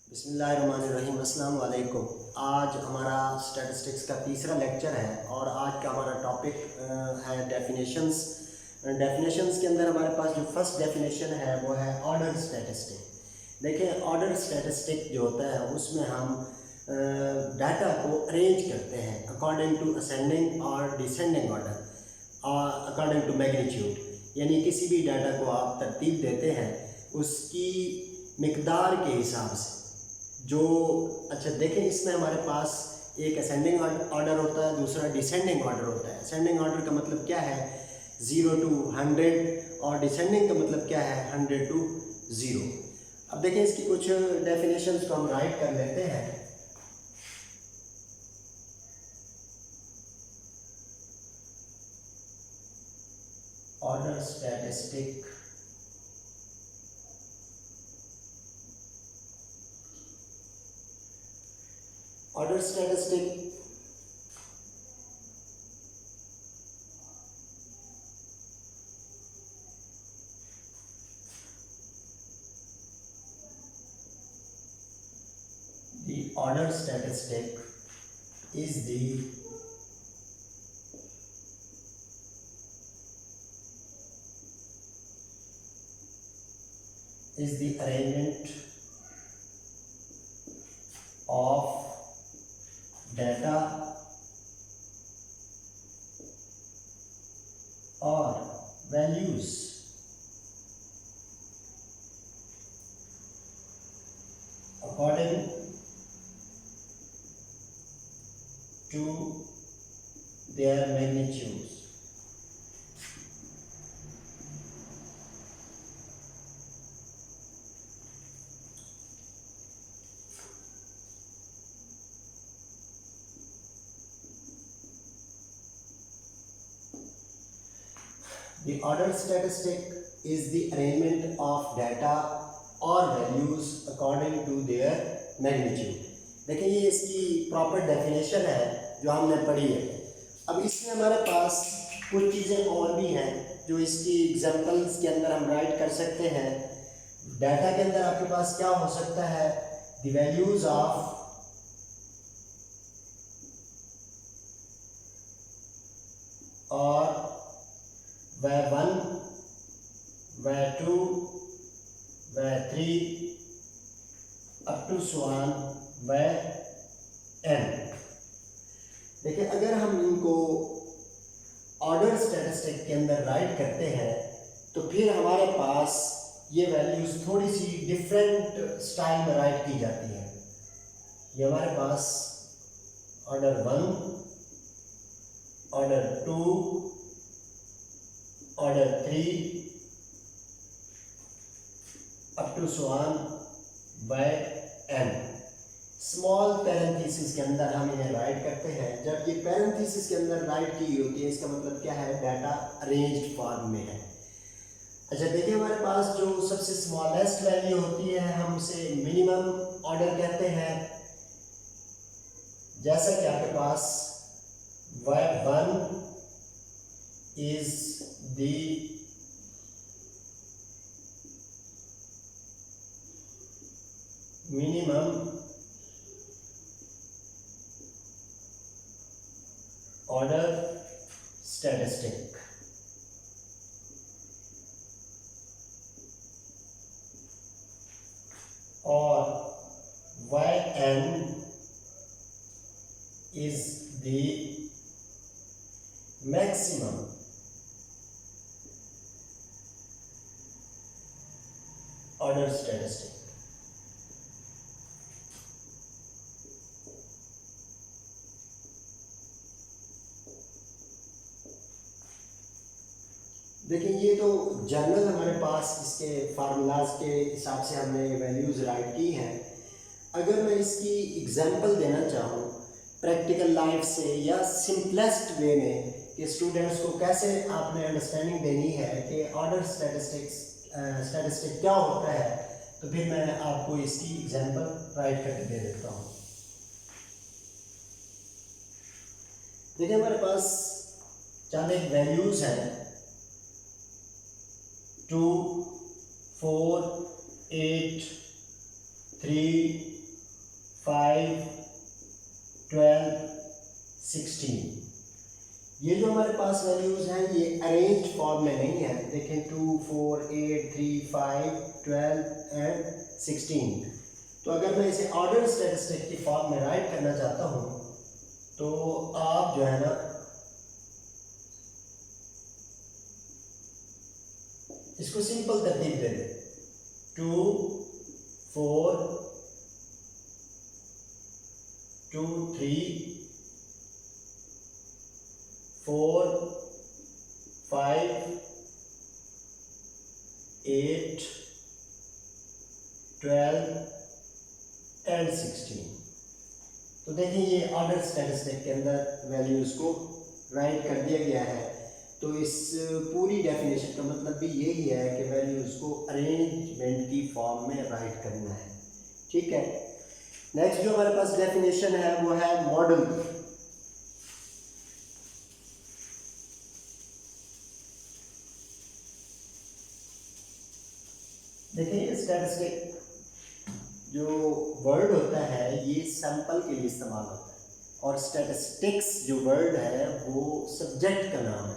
बिस्मिल्लाहिर्रहमानिर्रहीम, अस्सलाम वालेकुम। आज हमारा स्टैटिस्टिक्स का तीसरा लेक्चर है और आज का हमारा टॉपिक है डेफिनेशंस। डेफिनेशंस के अंदर हमारे पास जो फर्स्ट डेफिनेशन है वो है ऑर्डर स्टैटिस्टिक। देखिए, ऑर्डर स्टैटिस्टिक जो होता है उसमें हम डाटा को अरेंज करते हैं अकॉर्डिंग टू असेंडिंग और डिसेंडिंग ऑर्डर और अकॉर्डिंग टू मैग्नीट्यूड। यानी किसी भी डाटा को आप तरतीब देते हैं उसकी मिकदार के हिसाब से। जो अच्छा देखें, इसमें हमारे पास एक असेंडिंग ऑर्डर होता है, दूसरा डिसेंडिंग ऑर्डर होता है। असेंडिंग ऑर्डर का मतलब क्या है, 0 to 100, और डिसेंडिंग का मतलब क्या है, 100 to 0। अब देखें, इसकी कुछ डेफिनेशंस को हम राइट कर लेते हैं। Order statistic order statistic the order statistic is the arrangement of data or values according to their magnitudes। The order statistic is the arrangement of data or values according to their magnitude। देखिए, ये इसकी proper definition है जो हमने पढ़ी है। अब इसमें हमारे पास कुछ चीज़ें और भी हैं जो इसकी एग्जांपल्स के अंदर हम राइट कर सकते हैं। डाटा के अंदर आपके पास क्या हो सकता है, द वैल्यूज ऑफ और वह 1, वह 2, वह 3 अप टू स्वान वह n। देखिए, अगर हम इनको ऑर्डर स्टैटिस्टिक के अंदर राइट करते हैं तो फिर हमारे पास ये वैल्यूज थोड़ी सी डिफरेंट स्टाइल में राइट की जाती हैं। ये हमारे पास order 1, order 2, order 3 up to स्वान बाय n। स्मॉल पैरेंथेसिस के अंदर हम इन्हें राइट करते हैं। जब ये पैरेंथेसिस के अंदर राइट की होती है इसका मतलब क्या है, डाटा अरेंज्ड फॉर्म में है। अच्छा देखिए, हमारे पास जो सबसे स्मॉलेस्ट वैल्यू होती है हम उसे मिनिमम ऑर्डर कहते हैं। जैसा कि आपके पास y1 is the minimum order statistic, और yn is the maximum order statistic। देखिए, ये तो जनरल हमारे पास इसके फार्मूलाज के हिसाब से हमने वैल्यूज़ राइट की हैं। अगर मैं इसकी एग्जांपल देना चाहूँ प्रैक्टिकल लाइफ से या सिंपलेस्ट वे में कि स्टूडेंट्स को कैसे आपने अंडरस्टैंडिंग देनी है कि ऑर्डर स्टैटिस्टिक क्या होता है, तो फिर मैं आपको इसकी एग्जांपल राइट करके दे देता हूँ। देखिए, हमारे पास चार एक वैल्यूज़ हैं 2, 4, 8, 3, 5, 12, 16। ये जो हमारे पास वैल्यूज़ हैं ये अरेंज फॉर्म में नहीं है। देखें 2, 4, 8, 3, 5, 12 एंड 16। तो अगर मैं इसे ऑर्डर स्टैटिस्टिक की फॉर्म में राइट करना चाहता हूँ तो आप जो है ना इसको सिंपल तरतीब दे दें। 2, 4, 2, 3, 4, 5, 8, 12 एंड 16। तो देखिए ये ऑर्डर स्टैटिस्टिक के अंदर वैल्यूज़ को राइट कर दिया गया है। तो इस पूरी डेफिनेशन का मतलब भी यही है कि वैल्यूज़ को अरेंजमेंट की फॉर्म में राइट करना है। ठीक है, नेक्स्ट जो हमारे पास डेफिनेशन है वो है मॉडल। देखिए स्टैटिस्टिक जो वर्ड होता है ये सैंपल के लिए इस्तेमाल होता है और स्टैटिस्टिक्स जो वर्ड है वो सब्जेक्ट का नाम है।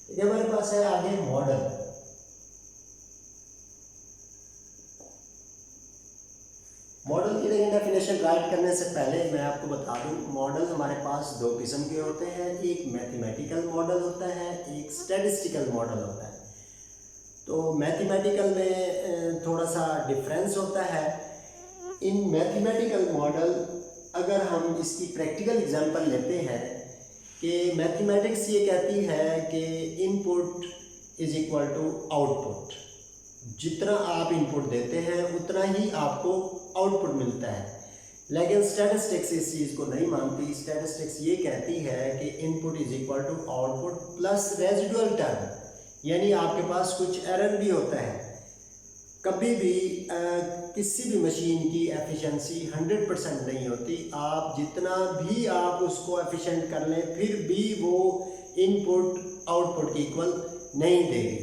ये हमारे पास है आगे मॉडल। मॉडल की डेफिनेशन राइट करने से पहले मैं आपको बता दूं मॉडल हमारे पास दो किस्म के होते हैं। एक मैथमेटिकल मॉडल होता है, एक स्टैटिस्टिकल मॉडल होता है। तो मैथमेटिकल में थोड़ा सा डिफरेंस होता है। इन मैथमेटिकल मॉडल अगर हम इसकी प्रैक्टिकल एग्जांपल लेते हैं कि मैथमेटिक्स ये कहती है कि input is equal to output. जितना आप इनपुट देते हैं उतना ही आपको आउटपुट मिलता है। लेकिन स्टैटिस्टिक्स इस चीज़ को नहीं मानती। स्टैटिस्टिक्स ये कहती है कि input is equal to output plus residual term, यानी आपके पास कुछ एरर भी होता है। कभी भी किसी भी मशीन की एफिशिएंसी 100% नहीं होती। आप जितना भी आप उसको एफिशिएंट कर लें फिर भी वो इनपुट आउटपुट की इक्वल नहीं देगी।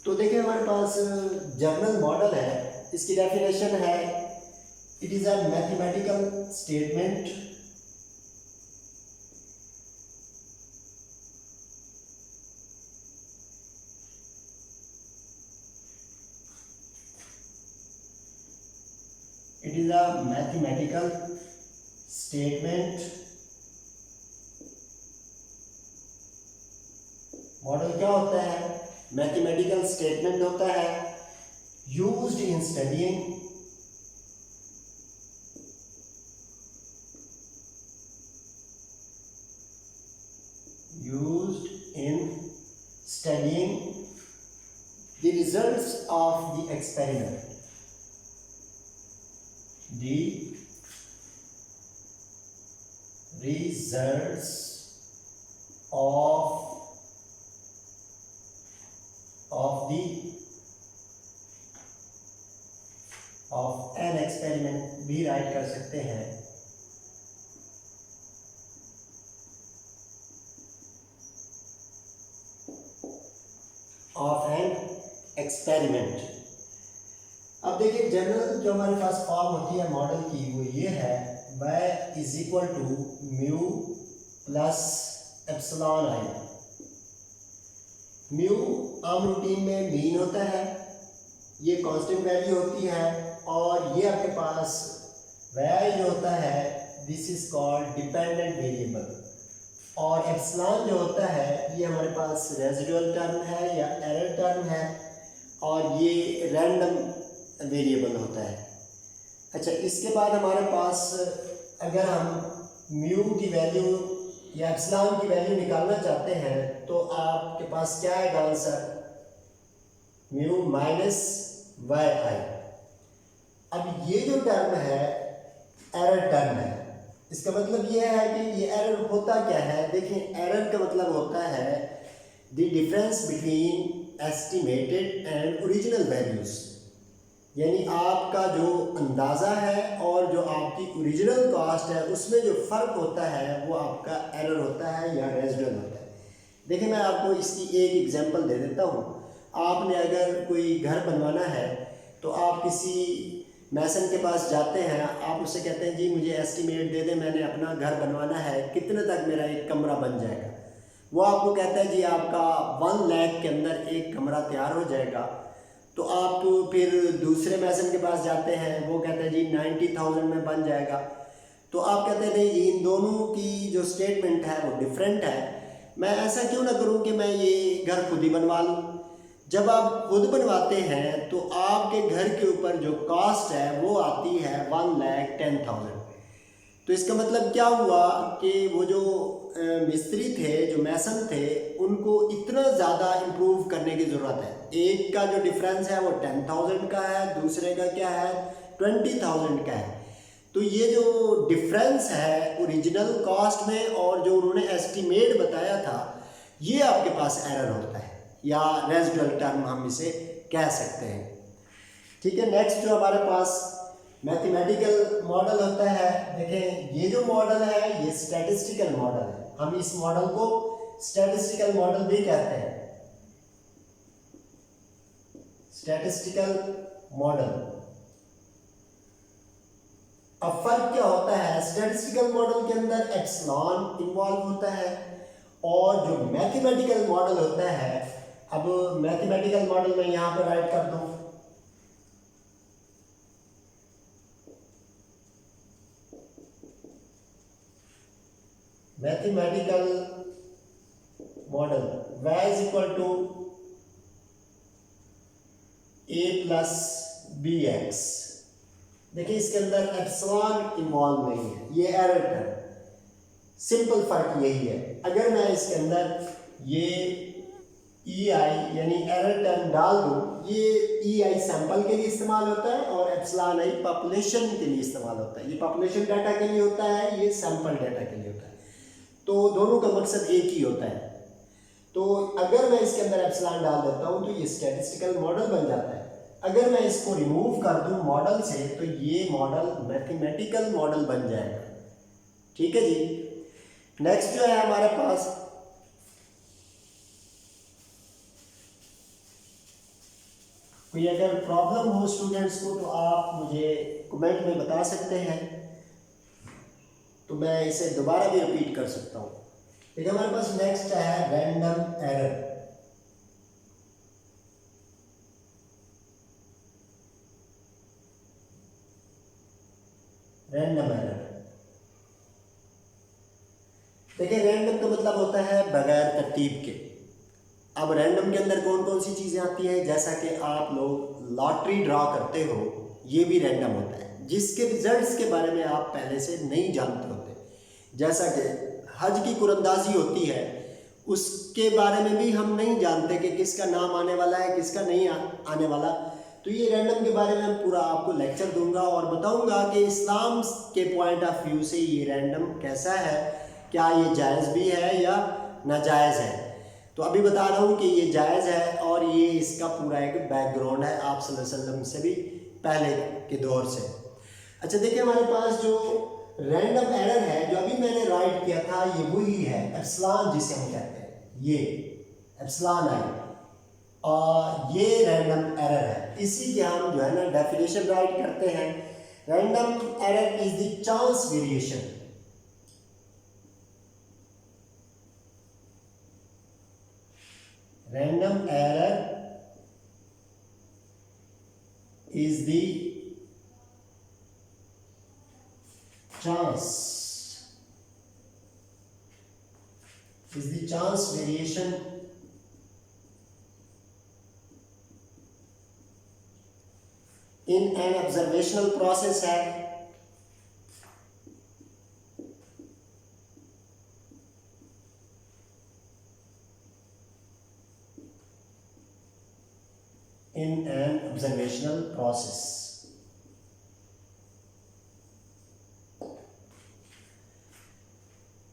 तो देखिए हमारे पास जर्नल मॉडल है, इसकी डेफिनेशन है it is a mathematical statement it is a mathematical statement। Model क्या होता है? मैथमेटिकल स्टेटमेंट होता है used in studying the results of the experiment। The results of an experiment भी राइट कर सकते हैं। Of an experiment. अब देखिए जनरल जो हमारे पास फॉर्म होती है मॉडल की वो ये है y is equal to mu plus epsilon I. Mu आम रूटीन में मीन होता है, ये कांस्टेंट वैल्यू होती है और ये आपके पास y जो होता है this is called dependent variable. और एप्सिलॉन जो होता है ये हमारे पास रेजिडुअल टर्म है या एरर टर्म है और ये रैंडम वेरिएबल होता है। अच्छा, इसके बाद हमारे पास अगर हम म्यू की वैल्यू या एप्सिलॉन की वैल्यू निकालना चाहते हैं तो आपके पास क्या आएगा आंसर? म्यू माइनस वाई आई। अब ये जो टर्म है एरर टर्म है। इसका मतलब ये है कि ये एरर होता क्या है? देखिए एरर का मतलब होता है the difference between estimated and original values, यानी आपका जो अंदाज़ा है और जो आपकी ओरिजिनल कॉस्ट है उसमें जो फ़र्क होता है वो आपका एरर होता है या रेजिडुअल होता है। देखिए मैं आपको इसकी एक एग्जांपल दे देता हूँ। आपने अगर कोई घर बनवाना है तो आप किसी मैसन के पास जाते हैं, आप उससे कहते हैं जी मुझे एस्टीमेट दे दें, मैंने अपना घर बनवाना है, कितने तक मेरा एक कमरा बन जाएगा। वो आपको कहता है जी आपका 1 लाख के अंदर एक कमरा तैयार हो जाएगा। तो आप फिर दूसरे मैसन के पास जाते हैं, वो कहते हैं जी 90,000 में बन जाएगा। तो आप कहते हैं नहीं जी, इन दोनों की जो स्टेटमेंट है वो डिफरेंट है, मैं ऐसा क्यों ना करूं कि मैं ये घर खुद ही बनवा लूं। जब आप खुद बनवाते हैं तो आपके घर के ऊपर जो कॉस्ट है वो आती है 1,10,000। तो इसका मतलब क्या हुआ कि वो जो मिस्त्री थे, जो मैसन थे, उनको इतना ज़्यादा इम्प्रूव करने की ज़रूरत है। एक का जो डिफरेंस है वो 10,000 का है, दूसरे का क्या है 20,000 का है। तो ये जो डिफरेंस है ओरिजिनल कॉस्ट में और जो उन्होंने एस्टीमेट बताया था, ये आपके पास एरर होता है, या रेजिडुअल टर्म हम इसे कह सकते हैं। ठीक है, नेक्स्ट जो हमारे पास मैथमेटिकल मॉडल होता है। देखें ये जो मॉडल है ये स्टैटिस्टिकल मॉडल है, हम इस मॉडल को स्टैटिस्टिकल मॉडल भी कहते हैं, स्टैटिस्टिकल मॉडल। अब फर्क क्या होता है, स्टैटिस्टिकल मॉडल के अंदर एप्सिलॉन इन्वॉल्व होता है, और जो मैथमेटिकल मॉडल होता है, अब मैथमेटिकल मॉडल में यहां पर राइट कर दूं, mathematical model y is equal to a plus B X. देखिए इसके अंदर एप्सिलॉन इन्वॉल्व नहीं है, ये एरर है, सिंपल फर्क यही है। अगर मैं इसके अंदर ये ई आई यानी एरर टर्म डाल दूं, ये ई आई सैंपल के लिए इस्तेमाल होता है और एप्सिलॉन आई पॉपुलेशन के लिए इस्तेमाल होता है। ये पॉपुलेशन डाटा के लिए होता है, ये सैंपल डाटा के लिए होता है, तो दोनों का मकसद एक ही होता है। तो अगर मैं इसके अंदर एप्सिलॉन डाल देता हूं तो ये स्टैटिस्टिकल मॉडल बन जाता है। अगर मैं इसको रिमूव कर दूं मॉडल से तो ये मॉडल मैथमेटिकल मॉडल बन जाएगा। ठीक है जी, नेक्स्ट जो है हमारे पास कोई अगर प्रॉब्लम हो स्टूडेंट्स को तो आप मुझे कमेंट में बता सकते हैं, तो मैं इसे दोबारा भी रिपीट कर सकता हूँ। देखिए हमारे पास नेक्स्ट है रैंडम एरर। रैंडम एरर, देखिए रैंडम का मतलब होता है बगैर तरतीब के। अब रैंडम के अंदर कौन कौन सी चीज़ें आती हैं, जैसा कि आप लोग लॉटरी ड्रॉ करते हो, ये भी रैंडम होता है, जिसके रिजल्ट्स के बारे में आप पहले से नहीं जानते होते। जैसा कि हज की कुरंदाजी होती है, उसके बारे में भी हम नहीं जानते कि किसका नाम आने वाला है, किसका नहीं आने वाला। तो ये रैंडम के बारे में मैं पूरा आपको लेक्चर दूंगा और बताऊंगा कि इस्लाम के पॉइंट ऑफ व्यू से ये रैंडम कैसा है, क्या ये जायज़ भी है या नाजायज़ है। तो अभी बता रहा हूँ कि ये जायज़ है और ये इसका पूरा एक बैकग्राउंड है आप सल्लल्लाहु अलैहि वसल्लम से भी पहले के दौर से। अच्छा देखिए हमारे पास जो रैंडम एरर है जो अभी मैंने राइट किया था, ये वही है एप्सिलॉन जिसे हम कहते हैं, ये एप्सिलॉन आई, और ये रैंडम एरर है। इसी के हम जो है ना डेफिनेशन राइट करते हैं। Random error is the chance variation, random error is the chance variation in an observational process है, in an observational process।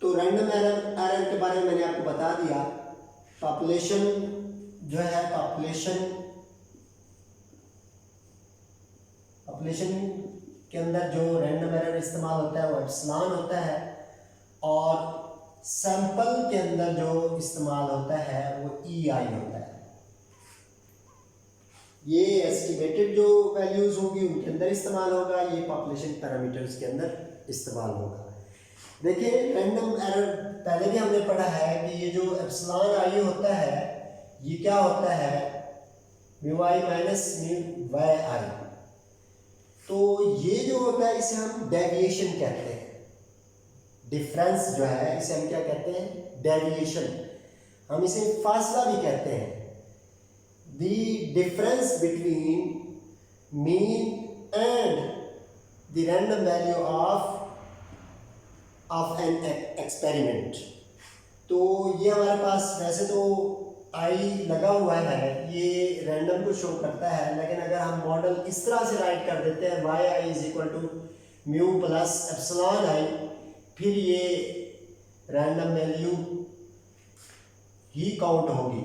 तो रैंडम एरर के बारे में मैंने आपको बता दिया। पॉपुलेशन जो है, पॉपुलेशन के अंदर जो रैंडम एरर इस्तेमाल होता है वो एप्सिलॉन होता है, और सैंपल के अंदर जो इस्तेमाल होता है वो ई आई होता है। ये एस्टिमेटेड जो वैल्यूज़ होंगी उनके अंदर इस्तेमाल होगा, ये पॉपुलेशन पैरामीटर्स के अंदर इस्तेमाल होगा। देखिए रैंडम एरर पहले भी हमने पढ़ा है कि ये जो एप्सिलॉन आई होता है ये क्या होता है, म्यू आई माइनस म्यू वाई आई। तो ये जो होता है इसे हम डेविएशन कहते हैं। डिफरेंस जो है इसे हम क्या कहते हैं, डेविएशन। हम इसे फासला भी कहते हैं। The difference between mean and the random value of an experiment. तो ये हमारे पास वैसे तो आई लगा हुआ है, ये रैंडम को शो करता है, लेकिन अगर हम मॉडल इस तरह से राइट कर देते हैं y i is equal to mu plus epsilon i, फिर ये रैंडम वैल्यू ही काउंट होगी।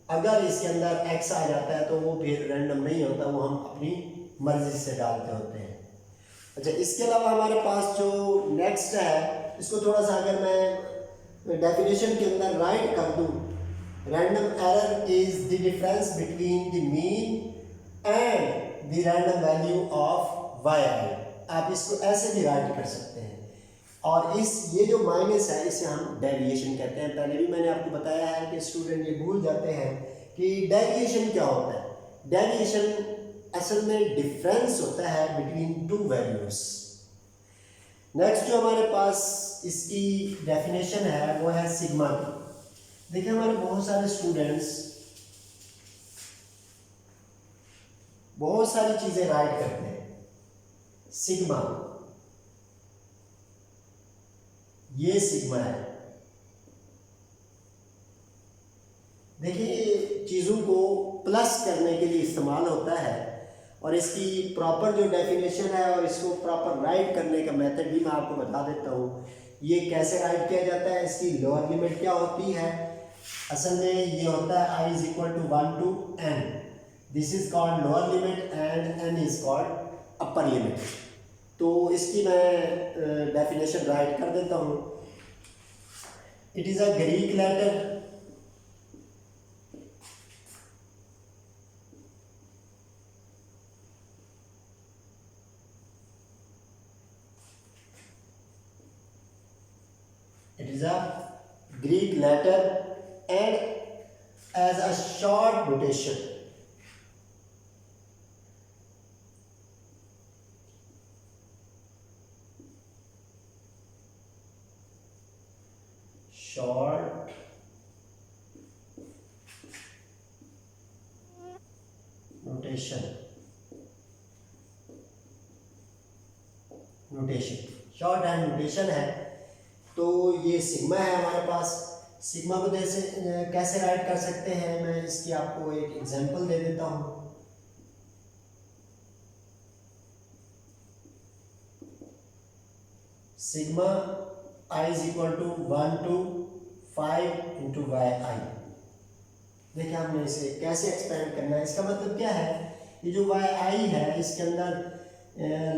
अगर इसके अंदर एक्स आ जाता है तो वो फिर रैंडम नहीं होता, वो हम अपनी मर्जी से डालते होते हैं। अच्छा, इसके अलावा हमारे पास जो नेक्स्ट है, इसको थोड़ा सा अगर मैं डेफिनेशन के अंदर राइट कर दूं, random error is the difference between the mean and the random value of y i. आप इसको ऐसे भी राइट कर सकते हैं। और ये जो माइनस है इसे हम डेविएशन कहते हैं। पहले भी मैंने आपको बताया है कि स्टूडेंट ये भूल जाते हैं कि डेविएशन क्या होता है। डेविएशन असल में डिफरेंस होता है बिटवीन टू वैल्यूज। नेक्स्ट जो हमारे पास इसकी डेफिनेशन है वो है सिग्मा की। देखिए हमारे बहुत सारे स्टूडेंट्स बहुत सारी चीजें राइट करते हैं। सिग्मा, ये सिग्मा है। देखिए ये चीज़ों को प्लस करने के लिए इस्तेमाल होता है, और इसकी प्रॉपर जो डेफिनेशन है और इसको प्रॉपर राइट करने का मेथड भी मैं आपको बता देता हूँ। ये कैसे राइट किया जाता है, इसकी लोअर लिमिट क्या होती है। असल में ये होता है i is equal to 1 to n। This is called lower limit and n is called upper limit. तो इसकी मैं डेफिनेशन राइट कर देता हूँ। It is a Greek letter and as a short notation. Short notation, shorthand notation है। तो ये sigma है हमारे पास। सिग्मा को कैसे राइट कर सकते हैं, मैं इसकी आपको एक एग्जांपल दे देता हूँ। Sigma i is equal to 1 to 5 into y i. देखिए हमने इसे कैसे एक्सपेंड करना है। इसका मतलब क्या है, ये जो वाई आई है इसके अंदर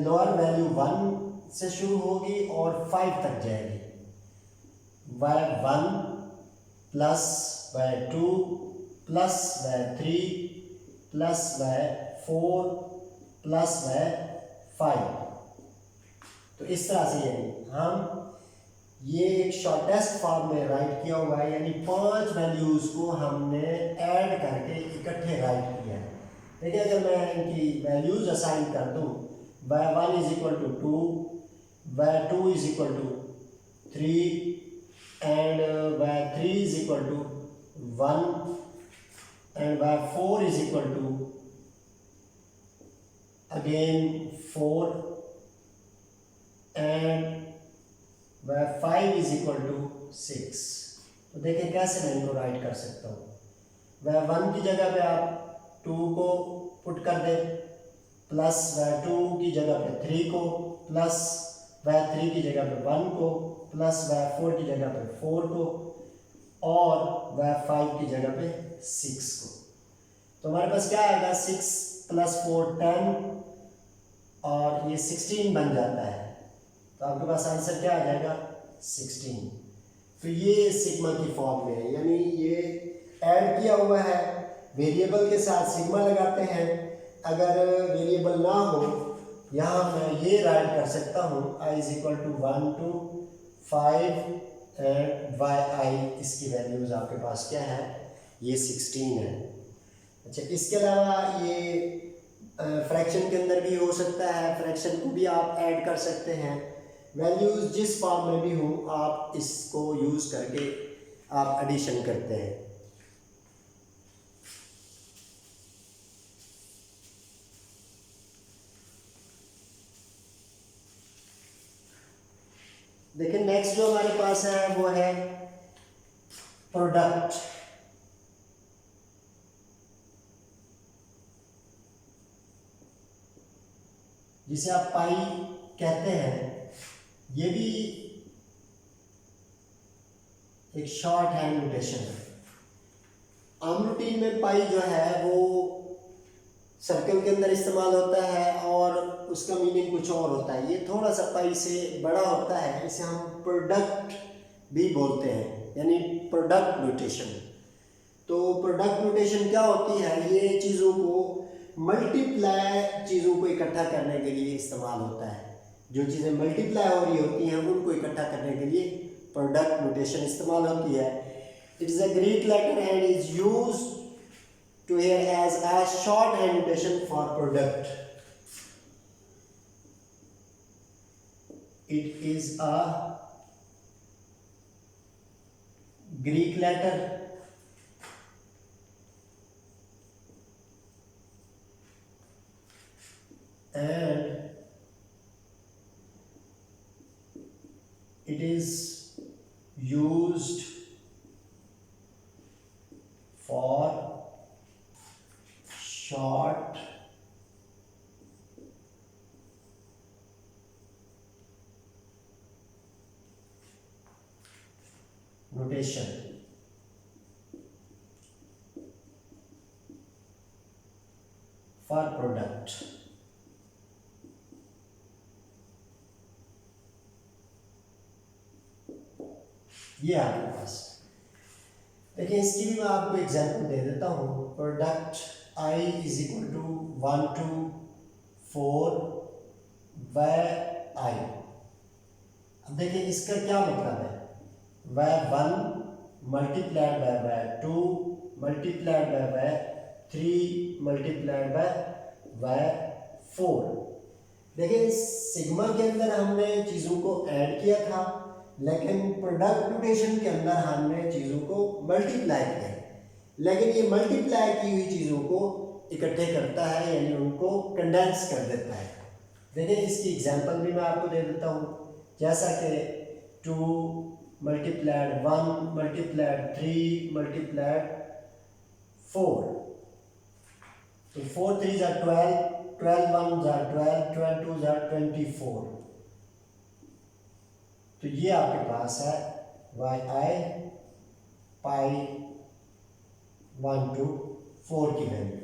लोअर वैल्यू 1 से शुरू होगी और 5 तक जाएगी। Y 1 plus Y 2 plus Y 3 plus Y 4 plus Y 5। तो इस तरह से यानी हम ये एक शॉर्टेस्ट फॉर्म में राइट किया हुआ है, यानी 5 वैल्यूज़ को हमने ऐड करके इकट्ठे राइट किया है। देखिए अगर मैं इनकी वैल्यूज़ असाइन कर दूँ, Y 1 is equal to 2, Y 2 is equal to 3 and y3 is equal to 1 and y4 is equal to again 4 and y5 is equal to 6। तो देखिए कैसे मैं इनको राइट कर सकता हूँ। y1 की जगह पे आप 2 को पुट कर दे, प्लस y2 की जगह पे 3 को, प्लस y3 की जगह पे 1 को, प्लस y4 की जगह पे 4 को, और y5 की जगह पे 6 को। तो हमारे पास क्या आएगा, 6 प्लस 4 10 और ये 16 बन जाता है। तो आपके पास आंसर क्या आ जाएगा, 16। तो ये सिग्मा की फॉर्म में है, यानी ये ऐड किया हुआ है, वेरिएबल के साथ सिग्मा लगाते हैं अगर वेरिएबल ना हो, यहाँ मैं ये राइट कर सकता हूँ i is equal to 1 to 5 and yi इसकी वैल्यूज़ आपके पास क्या है, ये 16 है। अच्छा, इसके अलावा ये फ्रैक्शन के अंदर भी हो सकता है, फ्रैक्शन को भी आप ऐड कर सकते हैं। वैल्यूज़ जिस फॉर्म में भी हो, आप इसको यूज़ करके आप एडिशन करते हैं। देखिए नेक्स्ट जो हमारे पास है वो है प्रोडक्ट। जिसे आप पाई कहते हैं, ये भी एक शॉर्ट हैंड नोटेशन है। आम रूटीन में पाई जो है वो सर्कल के अंदर इस्तेमाल होता है और उसका मीनिंग कुछ और होता है। ये थोड़ा सा पाई से बड़ा होता है, इसे हम प्रोडक्ट भी बोलते हैं, यानी प्रोडक्ट नोटेशन। तो प्रोडक्ट नोटेशन क्या होती है, ये चीज़ों को मल्टीप्लाई, चीज़ों को इकट्ठा करने के लिए इस्तेमाल होता है। जो चीज़ें मल्टीप्लाई हो रही होती हैं उनको इकट्ठा करने के लिए प्रोडक्ट नोटेशन इस्तेमाल होती है। It is a Greek letter and is use to here as a shorthand notation for product. It is a Greek letter and it is used for short notation for product। ये आपके पास देखिए, इसकी भी मैं आपको एग्जांपल दे देता हूँ। Product i is equal to 1 to 4 y i। अब देखिए इसका क्या मतलब है, y1 multiplied by y2 multiplied by y3 multiplied by y4। देखिए सिग्मा के अंदर हमने चीज़ों को ऐड किया था, लेकिन प्रोडक्ट नोटेशन के अंदर हमने चीज़ों को मल्टीप्लाई किया। लेकिन ये मल्टीप्लाई की हुई चीज़ों को इकट्ठे करता है, यानी उनको कंडेंस कर देता है। देखिए इसकी एग्जांपल भी मैं आपको दे देता हूँ, जैसा कि 2 मल्टीप्लाइड 1 मल्टीप्लाइड 3 मल्टीप्लाइड 4। तो 4 3 ज़ा 12, 12 1 ज़ा 12, 12 2 ज़ा 24। तो ये आपके पास है yi पाई 1 to 4 की वैल्यू।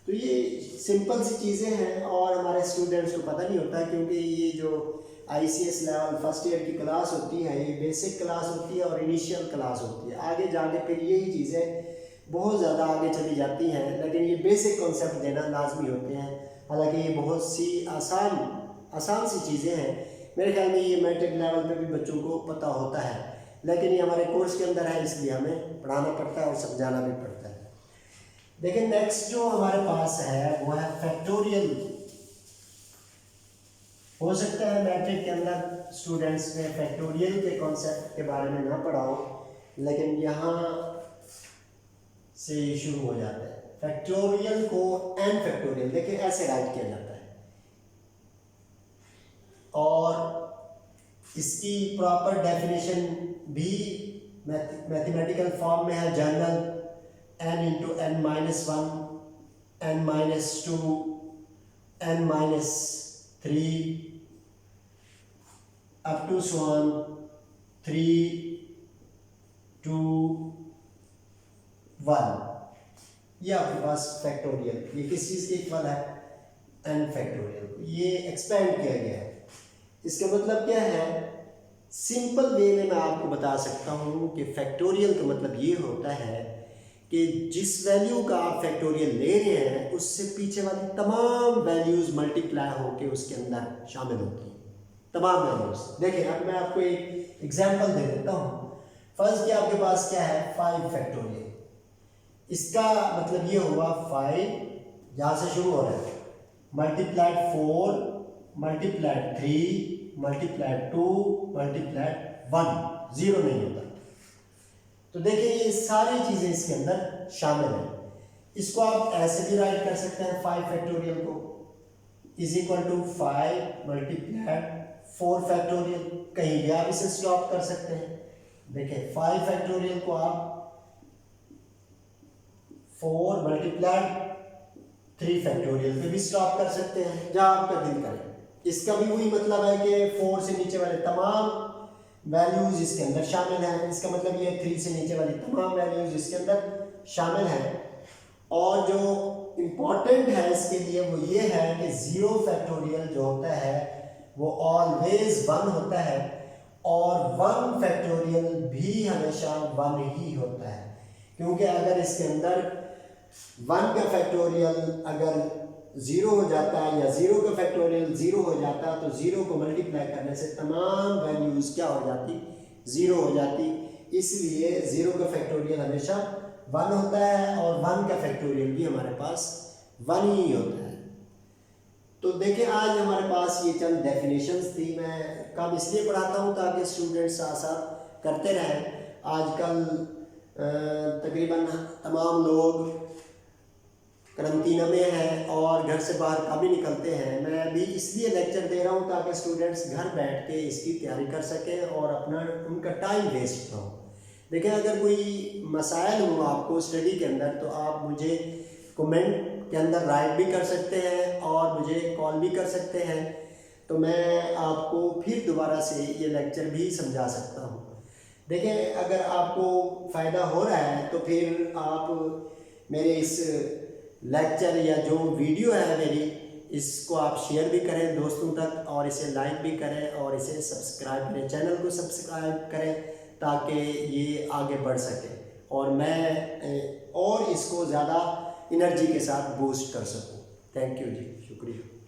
तो ये सिंपल सी चीज़ें हैं और हमारे स्टूडेंट्स को पता नहीं होता, क्योंकि ये जो ICS लेवल फर्स्ट ईयर की क्लास होती है, ये बेसिक क्लास होती है और इनिशियल क्लास होती है। आगे जाके फिर यही चीज़ें बहुत ज़्यादा आगे चली जाती हैं, लेकिन ये बेसिक कॉन्सेप्ट देना लाजमी होते हैं। हालांकि ये बहुत सी आसान सी चीज़ें हैं। मेरे ख्याल में ये मैट्रिक लेवल पे भी बच्चों को पता होता है, लेकिन ये हमारे कोर्स के अंदर है, इसलिए हमें पढ़ाना पड़ता है और समझाना भी पड़ता है। देखिए नेक्स्ट जो हमारे पास है वो है फैक्टोरियल। हो सकता है मैट्रिक के अंदर स्टूडेंट्स ने फैक्टोरियल के कॉन्सेप्ट के बारे में ना पढ़ा हो, लेकिन यहाँ से शुरू हो जाता है। फैक्टोरियल को n फैक्टोरियल देखिए ऐसे राइट किया जाता है, और इसकी प्रॉपर डेफिनेशन भी मैथमेटिकल फॉर्म में है। General n into n minus 1 n minus 2 n minus 3 up to so on 3 2 1। ये आपके पास फैक्टोरियल, ये किस चीज़ के इक्वल है, n फैक्टोरियल। ये एक्सपेंड किया गया है। इसका मतलब क्या है, सिंपल वे में मैं आपको बता सकता हूँ कि फैक्टोरियल का मतलब ये होता है कि जिस वैल्यू का आप फैक्टोरियल ले रहे हैं उससे पीछे वाली तमाम वैल्यूज़ मल्टीप्लाई होके उसके अंदर शामिल होती हैं, तमाम वैल्यूज़। देखिए अब मैं आपको एक एग्जांपल दे देता हूँ। फर्स्ट कि आपके पास क्या है 5 फैक्टोरियल, इसका मतलब ये हुआ 5 जहाँ से शुरू हो रहा है मल्टीप्लाइड 4 मल्टीप्लाइड 3 मल्टीप्लाइड 2 मल्टीप्लाइड 1, 0 नहीं होता। तो देखिए ये सारी चीज़ें इसके अंदर शामिल हैं। इसको आप ऐसे भी राइट कर सकते हैं 5 फैक्टोरियल को is equal to 5 multiplied 4 factorial, कहीं भी आप इसे स्टॉप कर सकते हैं। देखिए 5 फैक्टोरियल को आप 4 मल्टीप्लाइड 3 फैक्टोरियल पे भी स्टॉप कर सकते हैं, जहां आपका दिल करे। इसका भी वही मतलब है कि 4 से नीचे वाले तमाम वैल्यूज इसके अंदर शामिल हैं। इसका मतलब ये 3 से नीचे वाली तमाम वैल्यूज इसके अंदर शामिल हैं। और जो इम्पोर्टेंट है इसके लिए वो ये है कि 0 फैक्टोरियल जो होता है वो ऑलवेज 1 होता है और 1 फैक्टोरियल भी हमेशा 1 ही होता है, क्योंकि अगर इसके अंदर 1 का फैक्टोरियल अगर 0 हो जाता है या 0 का फैक्टोरियल 0 हो जाता तो 0 को मल्टीप्लाई करने से तमाम वैल्यूज़ क्या हो जाती 0 हो जाती। इसलिए 0 का फैक्टोरियल हमेशा 1 होता है और 1 का फैक्टोरियल भी हमारे पास 1 ही होता है। तो देखिए आज हमारे पास ये चंद डेफिनेशंस थी। मैं कम इसलिए पढ़ाता हूँ ताकि स्टूडेंट्स साथ साथ करते रहें। आजकल तकरीबन तमाम लोग करंटीना में हैं और घर से बाहर कम ही निकलते हैं। मैं भी इसलिए लेक्चर दे रहा हूँ ताकि स्टूडेंट्स घर बैठ के इसकी तैयारी कर सकें और अपना उनका टाइम वेस्ट ना हो। देखिए अगर कोई मसाइल हो आपको स्टडी के अंदर तो आप मुझे कमेंट के अंदर राइट भी कर सकते हैं और मुझे कॉल भी कर सकते हैं, तो मैं आपको फिर दोबारा से ये लेक्चर भी समझा सकता हूँ। देखिए अगर आपको फ़ायदा हो रहा है तो फिर आप मेरे इस लेक्चर या जो वीडियो है मेरी इसको आप शेयर भी करें दोस्तों तक और इसे लाइक भी करें और इसे सब्सक्राइब करें, चैनल को सब्सक्राइब करें ताकि ये आगे बढ़ सके और मैं और इसको ज़्यादा एनर्जी के साथ बूस्ट कर सकूं। थैंक यू जी, शुक्रिया।